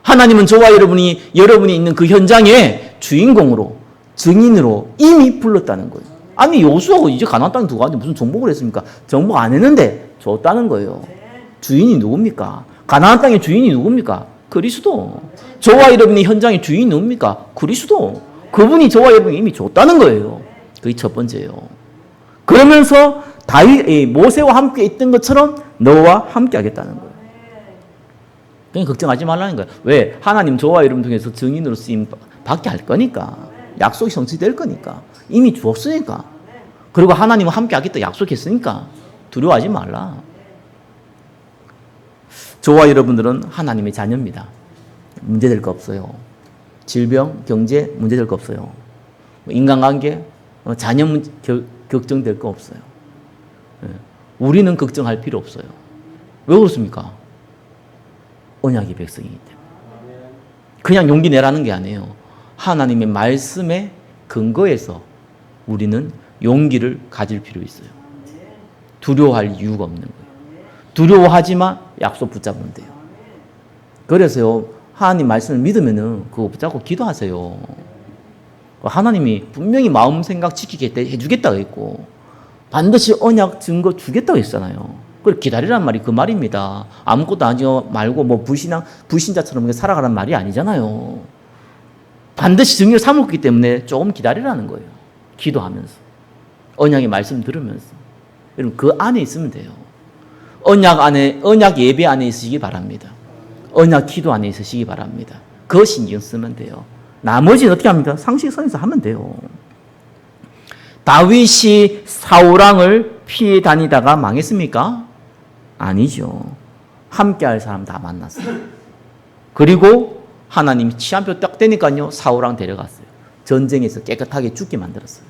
하나님은 저와 여러분이 있는 그 현장에 주인공으로, 증인으로 이미 불렀다는 거예요. 아니, 여호수아가 이제 가나안 땅 두고 왔는데 무슨 정복을 했습니까? 정복 안 했는데 줬다는 거예요. 주인이 누굽니까? 가나안 땅의 주인이 누굽니까? 그리스도. 저와 여러분이 현장의 주인이 누굽니까? 그리스도. 그분이 저와 여러분이 이미 줬다는 거예요. 그게 첫 번째예요. 그러면서 모세와 함께 있던 것처럼 너와 함께 하겠다는 거예요. 그냥 걱정하지 말라는 거예요. 왜? 하나님 저와 여러분 중에서 증인으로 쓰임 받게 할 거니까. 약속이 성취될 거니까. 이미 주었으니까. 그리고 하나님과 함께 하겠다 약속했으니까 두려워하지 말라. 저와 여러분들은 하나님의 자녀입니다. 문제될 거 없어요. 질병, 경제 문제될 거 없어요. 인간관계, 자녀 문제 걱정될 거 없어요. 우리는 걱정할 필요 없어요. 왜 그렇습니까? 언약의 백성이기 때문에. 그냥 용기 내라는 게 아니에요. 하나님의 말씀에 근거해서 우리는 용기를 가질 필요 있어요. 두려워할 이유가 없는 거예요. 두려워하지만 약속 붙잡으면 돼요. 그래서요, 하나님 말씀을 믿으면은 그거 붙잡고 기도하세요. 하나님이 분명히 마음 생각 지키게 해주겠다고 했고, 반드시 언약 증거 주겠다고 했잖아요. 그걸 기다리란 말이 그 말입니다. 아무것도 하지 말고 뭐 불신자처럼 살아가란 말이 아니잖아요. 반드시 증거를 삼았기 때문에 조금 기다리라는 거예요. 기도하면서. 언약의 말씀 들으면서. 여러분, 그 안에 있으면 돼요. 언약 예배 안에 있으시기 바랍니다. 언약 기도 안에 있으시기 바랍니다. 그거 신경 쓰면 돼요. 나머지는 어떻게 합니까? 상식선에서 하면 돼요. 다윗이 사울왕을 피해 다니다가 망했습니까? 아니죠. 함께할 사람 다 만났어요. 그리고 하나님이 치안표 딱 되니까요, 사울왕 데려갔어요. 전쟁에서 깨끗하게 죽게 만들었어요.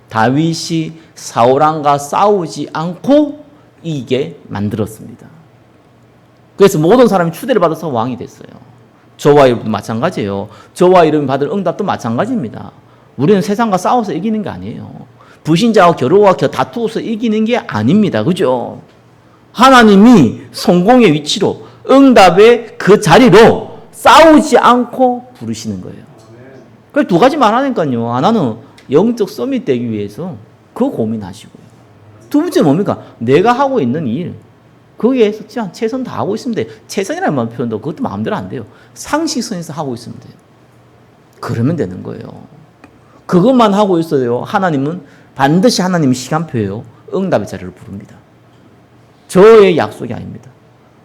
다윗이 사울왕과 싸우지 않고 이기게 만들었습니다. 그래서 모든 사람이 추대를 받아서 왕이 됐어요. 저와 여러분도 마찬가지예요. 저와 여러분이 받을 응답도 마찬가지입니다. 우리는 세상과 싸워서 이기는 게 아니에요. 불신자와 겨루와 다투어서 이기는 게 아닙니다. 그죠? 하나님이 성공의 위치로, 응답의 그 자리로 싸우지 않고 부르시는 거예요. 그래서 두 가지 말하니까요. 하나는 영적 서밋 되기 위해서 그거 고민하시고요. 두 번째 뭡니까? 내가 하고 있는 일, 거기에서 최선 다하고 있으면 돼요. 최선이라는 표현도 그것도 마음대로 안 돼요. 상식선에서 하고 있으면 돼요. 그러면 되는 거예요. 그것만 하고 있어요. 하나님은 반드시 하나님의 시간표예요. 응답의 자리를 부릅니다. 저의 약속이 아닙니다.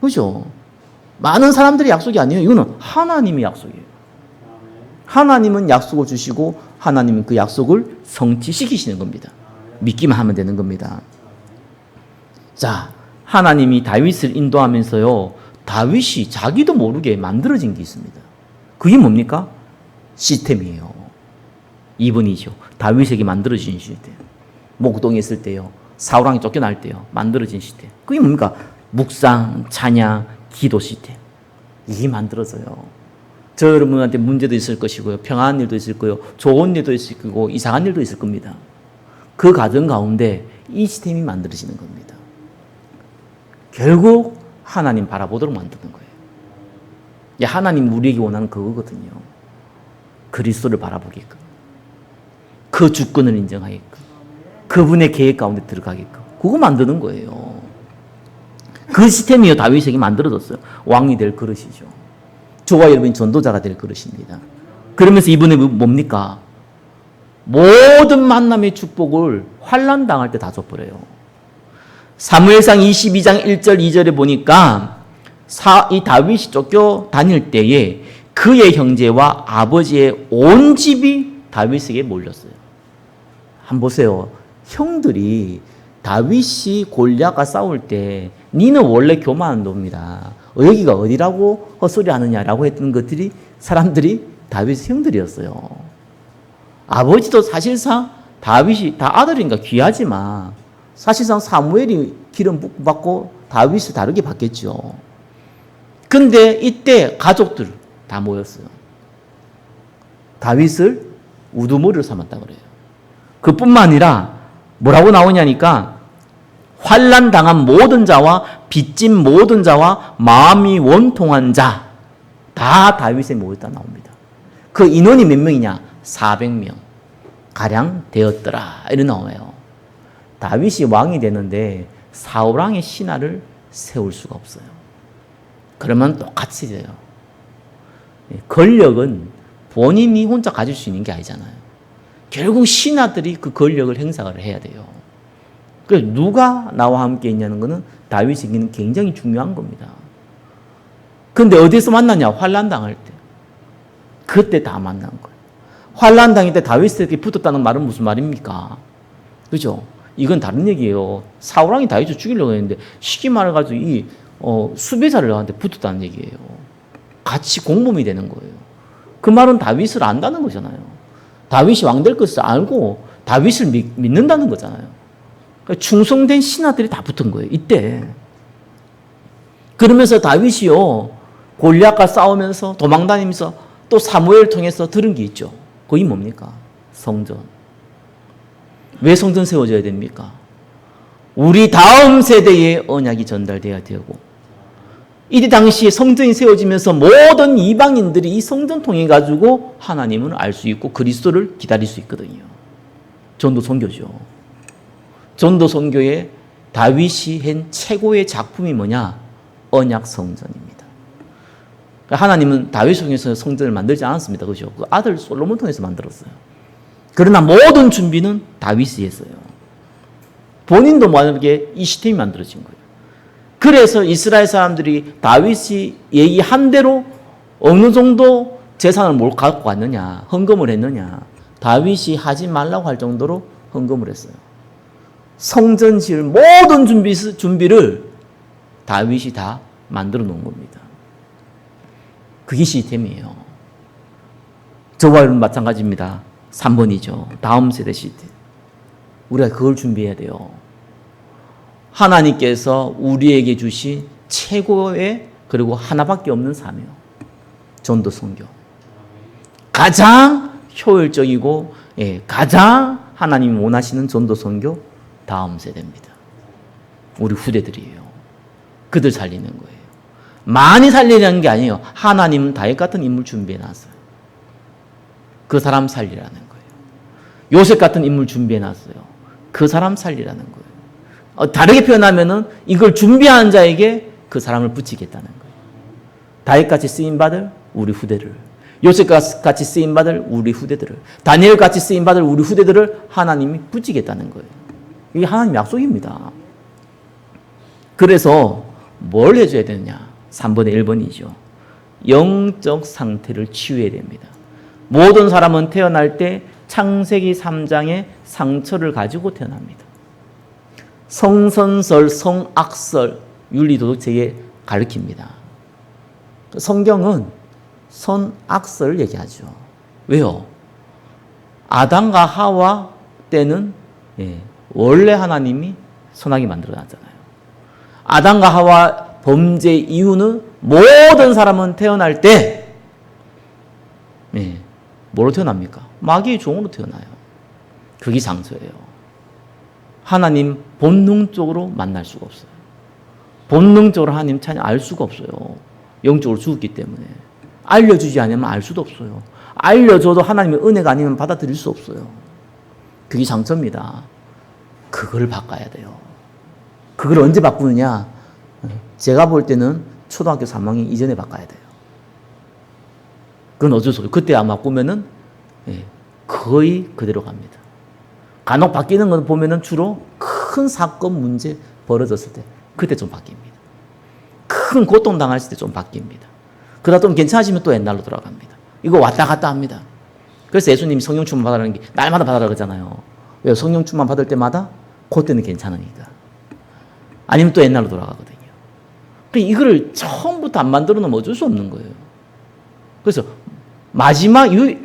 그죠? 많은 사람들의 약속이 아니에요. 이거는 하나님의 약속이에요. 하나님은 약속을 주시고 하나님은 그 약속을 성취시키시는 겁니다. 믿기만 하면 되는 겁니다. 자, 하나님이 다윗을 인도하면서요, 다윗이 자기도 모르게 만들어진 게 있습니다. 그게 뭡니까? 시스템이에요. 2번이죠. 다윗에게 만들어진 시스템. 목동에 있을 때요, 사울왕이 쫓겨날 때요, 만들어진 시스템. 그게 뭡니까? 묵상, 찬양, 기도 시스템. 이게 만들어져요. 저 여러분한테 문제도 있을 것이고요, 평안한 일도 있을 거요, 좋은 일도 있을 거고, 이상한 일도 있을 겁니다. 그 과정 가운데 이 시스템이 만들어지는 겁니다. 결국 하나님 바라보도록 만드는 거예요. 하나님 우리에게 원하는 그거거든요. 그리스도를 바라보게끔, 그 주권을 인정하게끔, 그분의 계획 가운데 들어가게끔, 그거 만드는 거예요. 그 시스템이요, 다윗에게 만들어졌어요. 왕이 될 그릇이죠. 저와 여러분이 전도자가 될 그릇입니다. 그러면서 이분은 뭡니까? 모든 만남의 축복을 환난 당할 때 다 줘버려요. 사무엘상 22장 1절 2절에 보니까 이 다윗이 쫓겨 다닐 때에 그의 형제와 아버지의 온 집이 다윗에게 몰렸어요. 한번 보세요. 형들이 다윗이 골리앗과 싸울 때 니는 원래 교만한 놈이다, 여기가 어디라고 헛소리 하느냐라고 했던 것들이 사람들이 다윗의 형들이었어요. 아버지도 사실상 다윗이 다 아들이니까 귀하지만 사실상 사무엘이 기름 받고 다윗을 다르게 받겠죠. 근데 이때 가족들 다 모였어요. 다윗을 우두머리로 삼았다 그래요. 그뿐만 아니라 뭐라고 나오냐니까 환난 당한 모든 자와 빚진 모든 자와 마음이 원통한 자 다 다윗에 모였다 나옵니다. 그 인원이 몇 명이냐? 400명 가량 되었더라 이런 나와요. 다윗이 왕이 되는데 사울왕의 신하를 세울 수가 없어요. 그러면 똑같이 돼요. 권력은 본인이 혼자 가질 수 있는 게 아니잖아요. 결국 신하들이 그 권력을 행사를 해야 돼요. 그래서 누가 나와 함께 있냐는 것은 다윗에게는 굉장히 중요한 겁니다. 근데 어디서 만나냐? 환난 당할 때. 그때 다 만난 거예요. 환난 당할 때 다윗에게 붙었다는 말은 무슨 말입니까? 그죠? 이건 다른 얘기예요. 사울왕이 다윗을 죽이려고 했는데 쉽게 말해가지고 이 수배자를 한테 붙었다는 얘기예요. 같이 공범이 되는 거예요. 그 말은 다윗을 안다는 거잖아요. 다윗이 왕 될 것을 알고 다윗을 믿는다는 거잖아요. 그러니까 충성된 신하들이 다 붙은 거예요. 이때. 그러면서 다윗이요, 골리앗과 싸우면서 도망다니면서 또 사무엘을 통해서 들은 게 있죠. 그게 뭡니까? 성전. 왜 성전 세워져야 됩니까? 우리 다음 세대의 언약이 전달돼야 되고, 이때 당시에 성전이 세워지면서 모든 이방인들이 이 성전 통해 가지고 하나님을 알 수 있고 그리스도를 기다릴 수 있거든요. 전도 선교죠. 전도 선교에 다윗이 한 최고의 작품이 뭐냐? 언약 성전입니다. 하나님은 다윗을 통해서 성전을 만들지 않았습니다. 그죠? 그 아들 솔로몬 통해서 만들었어요. 그러나 모든 준비는 다윗이 했어요. 본인도 만약에 이 시스템이 만들어진 거예요. 그래서 이스라엘 사람들이 다윗이 얘기한 대로 어느 정도 재산을 뭘 갖고 왔느냐, 헌금을 했느냐, 다윗이 하지 말라고 할 정도로 헌금을 했어요. 성전 지을 모든 준비를 다윗이 다 만들어 놓은 겁니다. 그게 시스템이에요. 저와 여러분 마찬가지입니다. 3번이죠. 다음 세대 시스템. 우리가 그걸 준비해야 돼요. 하나님께서 우리에게 주신 최고의 그리고 하나밖에 없는 사명. 전도 선교. 가장 효율적이고 가장 하나님이 원하시는 전도 선교 다음 세대입니다. 우리 후대들이에요. 그들 살리는 거예요. 많이 살리려는 게 아니에요. 하나님은 다윗 같은 인물 준비해 놨어요. 그 사람 살리라는 거예요. 요셉 같은 인물 준비해 놨어요. 그 사람 살리라는 거예요. 다르게 표현하면은 이걸 준비한 자에게 그 사람을 붙이겠다는 거예요. 다윗같이 쓰임받을 우리 후대를, 요셉같이 쓰임받을 우리 후대들을, 다니엘같이 쓰임받을 우리 후대들을 하나님이 붙이겠다는 거예요. 이게 하나님 약속입니다. 그래서 뭘 해줘야 되느냐? 3번의 1번이죠. 영적 상태를 치유해야 됩니다. 모든 사람은 태어날 때 창세기 3장의 상처를 가지고 태어납니다. 성선설, 성악설, 윤리도덕체계 가르칩니다. 성경은 선악설을 얘기하죠. 왜요? 아담과 하와 때는 원래 하나님이 선하게 만들어놨잖아요. 아담과 하와 범죄 이유는 모든 사람은 태어날 때 뭐로 태어납니까? 마귀의 종으로 태어나요. 그게 상처예요. 하나님 본능적으로 만날 수가 없어요. 본능적으로 하나님 찬양 알 수가 없어요. 영적으로 죽었기 때문에. 알려주지 않으면 알 수도 없어요. 알려줘도 하나님의 은혜가 아니면 받아들일 수 없어요. 그게 상처입니다. 그걸 바꿔야 돼요. 그걸 언제 바꾸느냐? 제가 볼 때는 초등학교 3학년 이전에 바꿔야 돼요. 그건 어쩔 수 없어요. 그때 아마 꾸면은 거의 그대로 갑니다. 간혹 바뀌는 건 보면은 주로 큰 사건 문제 벌어졌을 때 그때 좀 바뀝니다. 큰 고통 당했을 때 좀 바뀝니다. 그러다 좀 괜찮아지면 또 옛날로 돌아갑니다. 이거 왔다 갔다 합니다. 그래서 예수님이 성령 충만 받으라는 게 날마다 받으라 그러잖아요. 왜? 성령 충만 받을 때마다 그때는 괜찮으니까. 아니면 또 옛날로 돌아가거든요. 그러니까 이거를 처음부터 안 만들어 놓으면 어쩔 수 없는 거예요. 그래서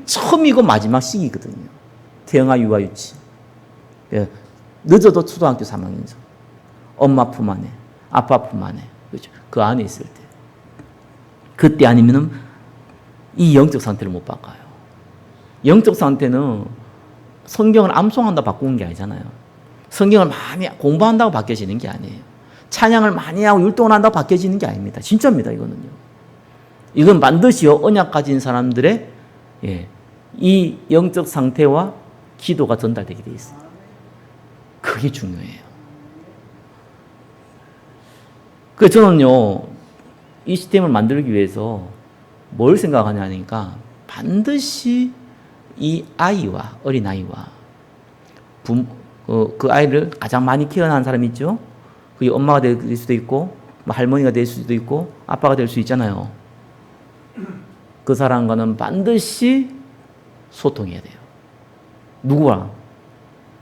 처음이고 마지막 시기거든요. 태영아 유아 유치. 늦어도 초등학교 3학년이죠. 엄마 품 안에, 아빠 품 안에, 그렇죠? 그 안에 있을 때. 그때 아니면은 이 영적 상태를 못 바꿔요. 영적 상태는 성경을 암송한다고 바꾸는 게 아니잖아요. 성경을 많이 공부한다고 바뀌어지는 게 아니에요. 찬양을 많이 하고 율동을 한다고 바뀌어지는 게 아닙니다. 진짜입니다, 이거는요. 이건 반드시요, 언약 가진 사람들의 이 영적 상태와 기도가 전달되게 돼 있어요. 그게 중요해요. 그래서 저는요, 이 시스템을 만들기 위해서 뭘 생각하냐니까 반드시 이 아이와, 어린아이와 그 아이를 가장 많이 케어하는 사람이 있죠? 그게 엄마가 될 수도 있고, 할머니가 될 수도 있고, 아빠가 될 수 있잖아요. 그 사람과는 반드시 소통해야 돼요. 누구와?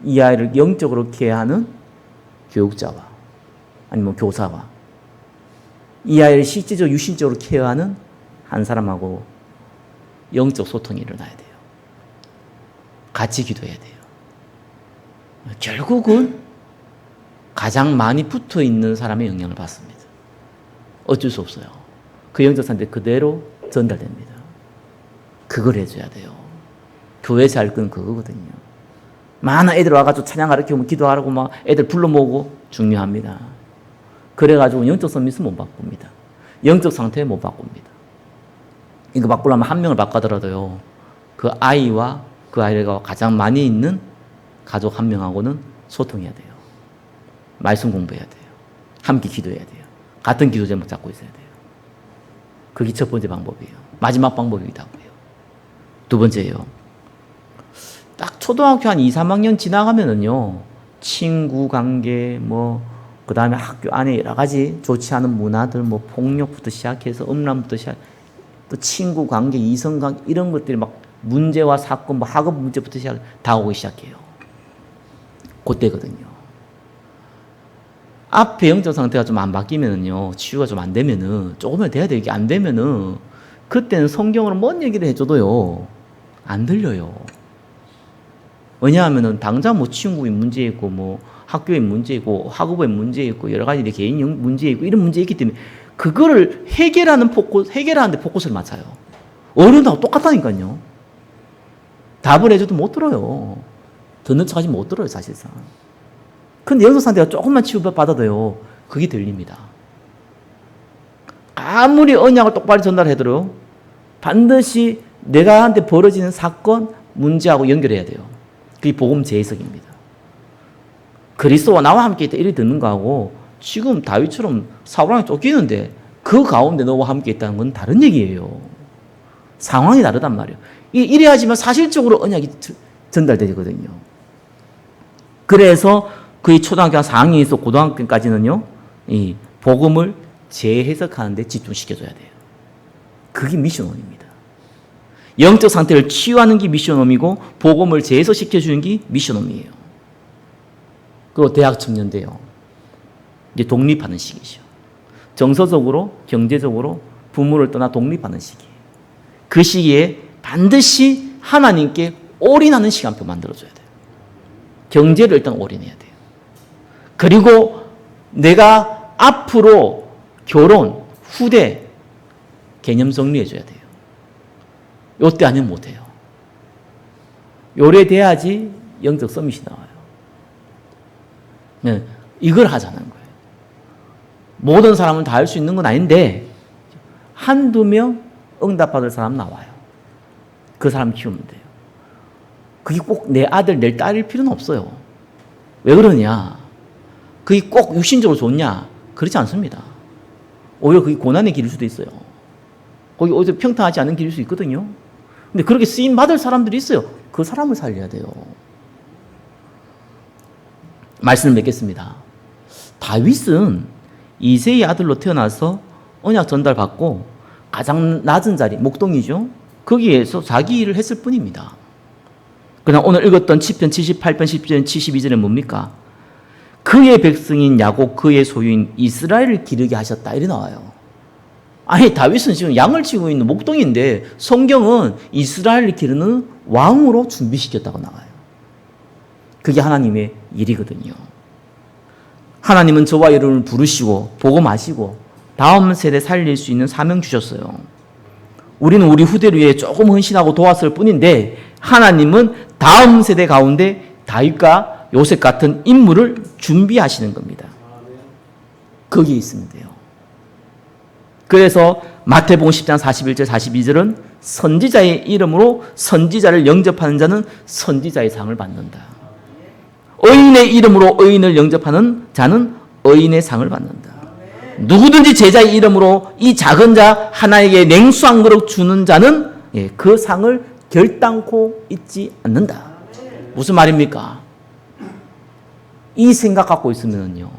이 아이를 영적으로 케어하는 교육자와, 아니면 교사와, 이 아이를 실질적으로 유신적으로 케어하는 한 사람하고 영적 소통이 일어나야 돼요. 같이 기도해야 돼요. 결국은 가장 많이 붙어 있는 사람의 영향을 받습니다. 어쩔 수 없어요. 그 영적 상태 그대로 전달됩니다. 그걸 해줘야 돼요. 교회에서 할 건 그거거든요. 많은 애들 와가지고 찬양 가르치고 기도하라고 막 애들 불러 모으고 중요합니다. 그래가지고 영적 서밋은 못 바꿉니다. 영적 상태 못 바꿉니다. 이거 바꾸려면 한 명을 바꿔더라도요, 그 아이와 그 아이가 가장 많이 있는 가족 한 명하고는 소통해야 돼요. 말씀 공부해야 돼요. 함께 기도해야 돼요. 같은 기도 제목 잡고 있어야 돼요. 그게 첫 번째 방법이에요. 마지막 방법이기도 하고요. 두 번째예요. 딱 초등학교 한 2, 3학년 지나가면은요, 친구 관계, 그 다음에 학교 안에 여러 가지 좋지 않은 문화들, 폭력부터 시작해서 음란부터 또 친구 관계, 이성 관계, 이런 것들이 막 문제와 사건, 학업 문제부터 다 오기 시작해요. 그때거든요. 앞에 영적 상태가 좀 안 바뀌면은요, 치유가 좀 안 되면은, 조금은 돼야 돼요. 이게 안 되면은, 그때는 성경으로 뭔 얘기를 해줘도요, 안 들려요. 왜냐하면은, 당장 친구에 문제 있고, 학교에 문제 있고, 학업에 문제 있고, 여러 가지 개인 문제 있고, 이런 문제 있기 때문에, 그거를 해결하는데 포커스를 맞춰요. 어른하고 똑같다니까요. 답을 해줘도 못 들어요. 듣는 척 하지 못 들어요, 사실상. 근데 영적 상태가 조금만 치유받아도요, 그게 들립니다. 아무리 언약을 똑바로 전달해도요, 반드시 내가 한테 벌어지는 사건, 문제하고 연결해야 돼요. 그게 복음 재해석입니다. 그리스도와 나와 함께 있다 이렇게 듣는 거하고, 지금 다윗처럼 사울왕에 쫓기는데 그 가운데 너와 함께 있다는 건 다른 얘기예요. 상황이 다르단 말이에요. 이래야지만 사실적으로 언약이 전달되거든요. 그래서 거의 초등학교 한 4학년에서 고등학교까지는요, 이 복음을 재해석하는 데 집중시켜줘야 돼요. 그게 미션홈입니다. 영적 상태를 치유하는 게 미션홈이고, 복음을 재해석시켜주는 게 미션홈이에요. 그리고 대학 청년대요. 이제 독립하는 시기죠. 정서적으로, 경제적으로 부모를 떠나 독립하는 시기. 그 시기에 반드시 하나님께 올인하는 시간표 만들어줘야 돼요. 경제를 일단 올인해야 돼요. 그리고 내가 앞으로 결혼, 후대 개념 정리해줘야 돼요. 요때 아니면 못해요. 요래 돼야지 영적 서밋이 나와요. 네, 이걸 하자는 거예요. 모든 사람은 다 할 수 있는 건 아닌데 한두 명 응답받을 사람 나와요. 그 사람 키우면 돼요. 그게 꼭 내 아들, 내 딸일 필요는 없어요. 왜 그러냐? 그게 꼭 육신적으로 좋냐? 그렇지 않습니다. 오히려 그게 고난의 길일 수도 있어요. 거기 오히려 평탄하지 않은 길일 수 있거든요. 근데 그렇게 쓰임 받을 사람들이 있어요. 그 사람을 살려야 돼요. 말씀을 맺겠습니다. 다윗은 이새의 아들로 태어나서 언약 전달받고 가장 낮은 자리, 목동이죠. 거기에서 자기 일을 했을 뿐입니다. 그냥 오늘 읽었던 10편 78편 10편 72절은 뭡니까? 그의 백성인 야곱 그의 소유인 이스라엘을 기르게 하셨다 이래 나와요. 아니 다윗은 지금 양을 치고 있는 목동인데 성경은 이스라엘을 기르는 왕으로 준비시켰다고 나와요. 그게 하나님의 일이거든요. 하나님은 저와 여러분을 부르시고 복음하시고 다음 세대 살릴 수 있는 사명 주셨어요. 우리는 우리 후대를 위해 조금 헌신하고 도왔을 뿐인데 하나님은 다음 세대 가운데 다윗과 요셉 같은 인물을 준비하시는 겁니다. 거기에 있으면 돼요. 그래서 마태복음 10장 41절 42절은 선지자의 이름으로 선지자를 영접하는 자는 선지자의 상을 받는다. 의인의 이름으로 의인을 영접하는 자는 의인의 상을 받는다. 누구든지 제자의 이름으로 이 작은 자 하나에게 냉수 한 그릇 주는 자는 그 상을 결단코 잊지 않는다. 무슨 말입니까? 이 생각 갖고 있으면요,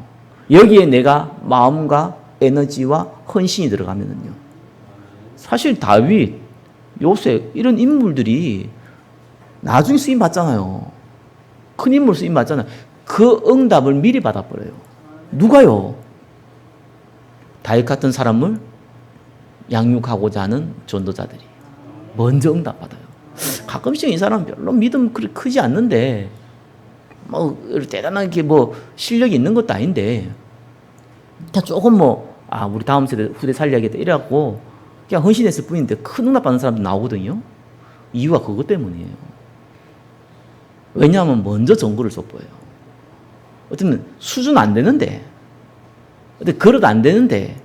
여기에 내가 마음과 에너지와 헌신이 들어가면요, 사실 다윗, 요셉 이런 인물들이 나중에 쓰임 받잖아요. 큰 인물 쓰임 받잖아요. 그 응답을 미리 받아버려요. 누가요? 다윗 같은 사람을 양육하고자 하는 전도자들이 먼저 응답받아요. 가끔씩 이 사람 별로 믿음 그렇게 크지 않는데 대단하게 실력이 있는 것도 아닌데 그냥 조금 우리 다음 세대 후대 살려야겠다 이래갖고 그냥 헌신했을 뿐인데 큰 응답받는 사람도 나오거든요. 이유가 그것 때문이에요. 왜냐하면 먼저 정보를 줬어요. 어쩌면 수준 안 되는데, 그릇 안 되는데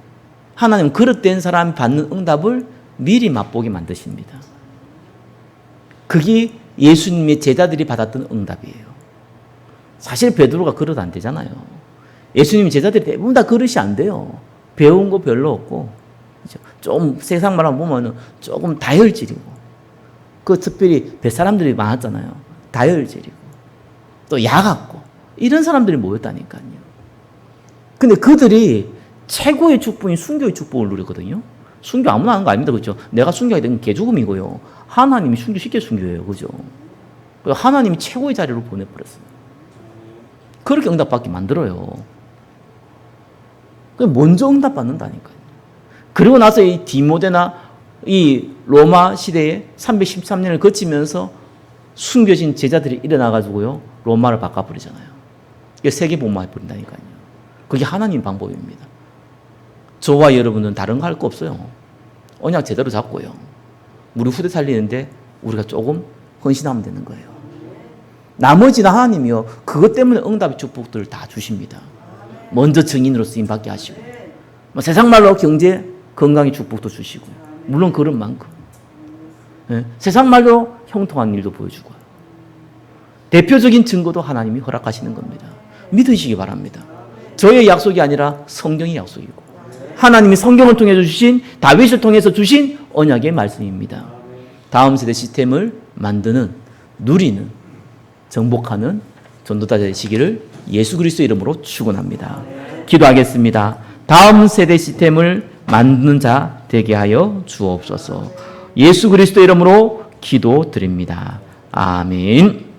하나님은 그릇된 사람이 받는 응답을 미리 맛보게 만드십니다. 그게 예수님의 제자들이 받았던 응답이에요. 사실 베드로가 그릇 안 되잖아요. 예수님의 제자들이 대부분 다 그릇이 안 돼요. 배운 거 별로 없고, 좀 세상 말로 보면 조금 다혈질이고, 특별히 뱃사람들이 많았잖아요. 다혈질이고, 또 야같고, 이런 사람들이 모였다니까요. 근데 그들이 최고의 축복인 순교의 축복을 누렸거든요. 순교 아무나 하는 거 아닙니다. 그렇죠? 내가 순교하게 된 개죽음이고요. 하나님이 순교시켜 순교예요. 그죠? 하나님이 최고의 자리로 보내버렸어요. 그렇게 응답받게 만들어요. 먼저 응답받는다니까요. 그리고 나서 이 디모데나 이 로마 시대에 313년을 거치면서 숨겨진 제자들이 일어나가지고요. 로마를 바꿔버리잖아요. 세계 복음화해버린다니까요. 그게 하나님 방법입니다. 저와 여러분은 다른 거 할 거 없어요. 언약 제대로 잡고요. 우리 후대 살리는데 우리가 조금 헌신하면 되는 거예요. 나머지는 하나님이요. 그것 때문에 응답의 축복들을 다 주십니다. 먼저 증인으로 쓰임받게 하시고, 세상 말로 경제, 건강의 축복도 주시고, 물론 그런 만큼. 세상 말로 형통한 일도 보여주고, 대표적인 증거도 하나님이 허락하시는 겁니다. 믿으시기 바랍니다. 저의 약속이 아니라 성경의 약속이고, 하나님이 성경을 통해 주신, 다윗을 통해서 주신 언약의 말씀입니다. 다음 세대 시스템을 만드는, 누리는, 정복하는 전도자 되시기를 예수 그리스도 이름으로 축원합니다. 기도하겠습니다. 다음 세대 시스템을 만드는 자 되게 하여 주옵소서. 예수 그리스도 이름으로 기도드립니다. 아멘.